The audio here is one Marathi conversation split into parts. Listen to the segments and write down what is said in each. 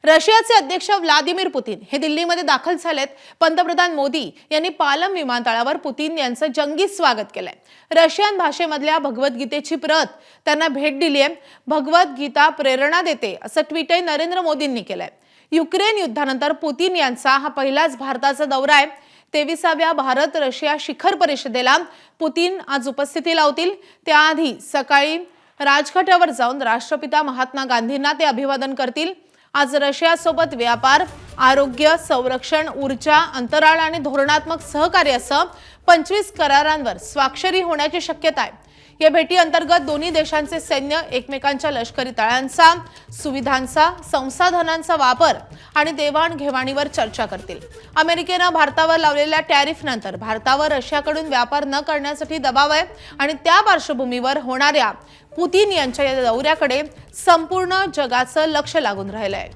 रशियाचे अध्यक्ष व्लादिमीर पुतीन हे दिल्लीमध्ये दाखल झालेत। पंतप्रधान मोदी यांनी पालम विमानतळावर पुतीन यांचं जंगी स्वागत केलंय। रशियन भाषेमधल्या भगवद्गीतेची प्रत त्यांना भेट दिली आहे। भगवद्गीता प्रेरणा देते असं ट्विटही नरेंद्र मोदींनी केलंय। युक्रेन युद्धानंतर पुतीन यांचा हा पहिलाच भारताचा दौरा आहे। 23व्या भारत रशिया शिखर परिषदेला पुतीन आज उपस्थिती लावतील। त्याआधी सकाळी राजघाटावर जाऊन राष्ट्रपिता महात्मा गांधींना ते अभिवादन करतील। आज रशियासोबत व्यापार, आरोग्य, संरक्षण, ऊर्जा, अंतराळ आणि धोरणात्मक सहकार्यासह 25 करारांवर स्वाक्षरी होण्याची शक्यता आहे। या भेटी अंतर्गत दोन्ही देशांचे सैन्य एकमेकांच्या लष्करी तळांचा, सुविधांचा, संसाधनांचा वापर आणि देवाणघेवाणीवर चर्चा करतील। अमेरिकेने भारतावर लावलेल्या टॅरिफ नंतर भारतावर रशियाकडून व्यापार न करण्यासाठी दबाव आहे आणि त्या पार्श्वभूमीवर होणाऱ्या पुतीन यांच्या या दौऱ्याकडे संपूर्ण जगाचं लक्ष लागून राहिलंय।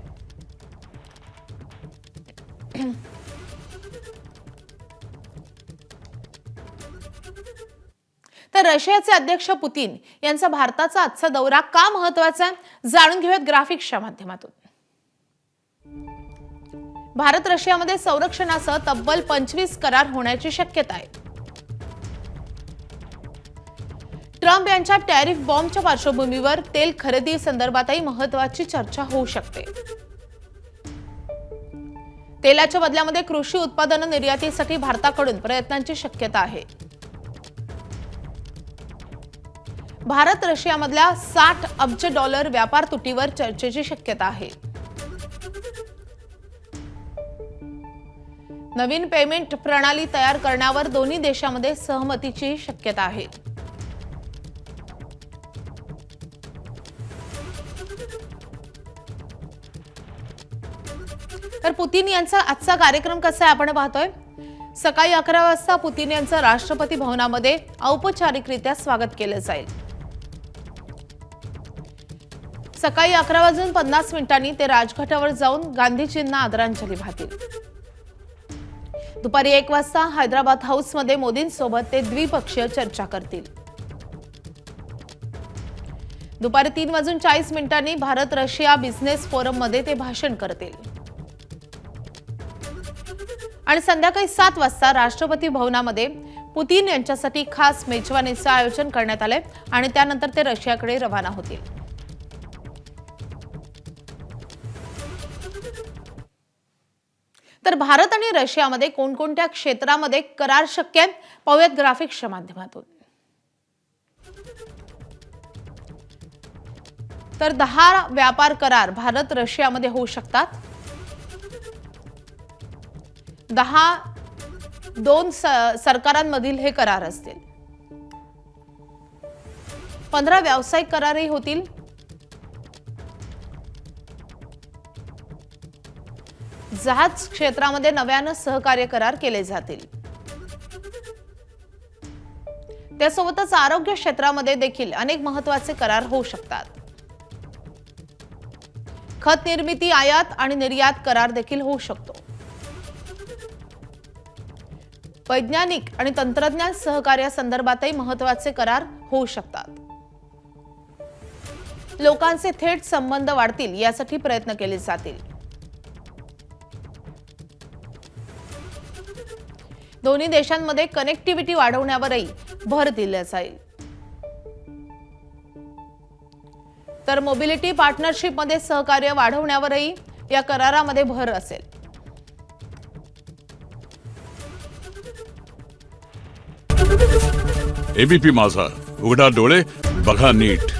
तर रशियाचे अध्यक्ष पुतीन यांचा भारताचा आजचा दौरा का महत्त्वाचा आहे, जाणून घेऊयात ग्राफिक्सच्या माध्यमातून। भारत रशियामध्ये संरक्षणासह तब्बल 25 करार होण्याची शक्यता आहे। ट्रम्प यांच्या टॅरिफ बॉम्बच्या पार्श्वभूमीवर तेल खरेदी संदर्भातही महत्त्वाची चर्चा होऊ शकते। तेलाच्या बदल्यामध्ये कृषी उत्पादन निर्यातीसाठी भारताकडून प्रयत्नांची शक्यता आहे। भारत रशियामधल्या 60 अब्ज डॉलर व्यापार तुटीवर चर्चेची शक्यता आहे। नवीन पेमेंट प्रणाली तयार करण्यावर दोन्ही देशांमध्ये सहमतीची शक्यता आहे। तर पुतीन यांचा आजचा कार्यक्रम कसा आहे आपण पाहतोय। सकाळी 11 वाजता पुतीन यांचं राष्ट्रपती भवनामध्ये औपचारिकरित्या स्वागत केलं जाईल। सकाळी 11:50 ते राजघाटावर जाऊन गांधीजींना आदरांजली वाहतील। दुपारी 1 वाजता हैदराबाद हाऊसमध्ये मोदींसोबत ते द्विपक्षीय चर्चा करतील। दुपारी 3:40 भारत रशिया बिझनेस फोरममध्ये ते भाषण करतील आणि संध्याकाळी 7 वाजता राष्ट्रपती भवनामध्ये पुतीन यांच्यासाठी खास मेजवानीचं आयोजन करण्यात आलंय आणि त्यानंतर ते रशियाकडे रवाना होतील। तर भारत आणि रशियामध्ये कोणकोणत्या क्षेत्रामध्ये करार शक्य आहेत, पाहूयात ग्राफिक्सच्या माध्यमातून। तर 10 व्यापार करार भारत रशियामध्ये होऊ शकतात। 2 सरकारांमधील हे करार असतील। 15 व्यावसायिक करारही होतील। जहाज क्षेत्रामध्ये नव्याने सहकार्य करार केले जातील। त्यासोबतच आरोग्य क्षेत्रामध्ये देखील अनेक महत्त्वाचे करार होऊ शकतात। खत निर्मिती, आयात आणि निर्यात करार देखील होऊ शकतो। वैज्ञानिक आणि तंत्रज्ञान सहकार्यासंदर्भातही महत्त्वाचे करार होऊ शकतात। लोकांचे थेट संबंध वाढतील यासाठी प्रयत्न केले जातील। दोन्ही देशांमध्ये कनेक्टिव्हिटी वाढवण्यावरही भर दिला जाईल। तर मोबिलिटी पार्टनरशिपमध्ये सहकार्य वाढवण्यावरही या करारामध्ये भर असेल। एबीपी माझा, उघडा डोळे बघा नीट।